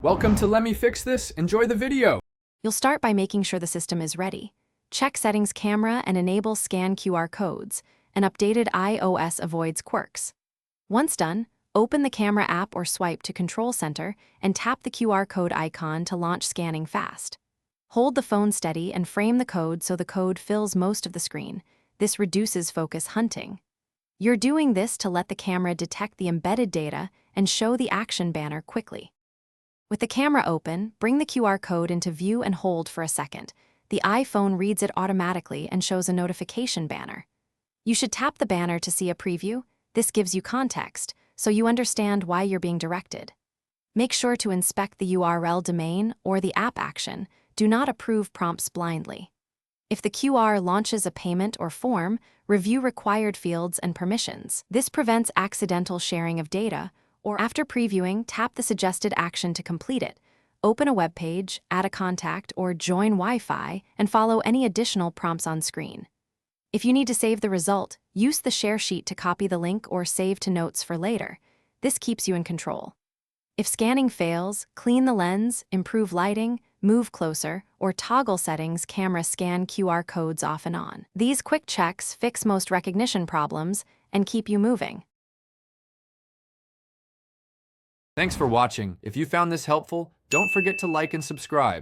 Welcome to Let Me Fix This. Enjoy the video. You'll start by making sure the system is ready. Check Settings Camera and enable Scan QR codes. An updated iOS avoids quirks. Once done, open the camera app or swipe to Control Center and tap the QR code icon to launch scanning fast. Hold the phone steady and frame the code so the code fills most of the screen. This reduces focus hunting. You're doing this to let the camera detect the embedded data and show the action banner quickly. With the camera open, bring the QR code into view and hold for a second. The iPhone reads it automatically and shows a notification banner. You should tap the banner to see a preview. This gives you context, so you understand why you're being directed. Make sure to inspect the URL domain or the app action. Do not approve prompts blindly. If the QR launches a payment or form, review required fields and permissions. This prevents accidental sharing of data, or after previewing, tap the suggested action to complete it. Open a web page, add a contact, or join Wi-Fi, and follow any additional prompts on screen. If you need to save the result, use the share sheet to copy the link or save to notes for later. This keeps you in control. If scanning fails, clean the lens, improve lighting, move closer, or toggle settings camera scan QR codes off and on. These quick checks fix most recognition problems and keep you moving. Thanks for watching. If you found this helpful, don't forget to like and subscribe.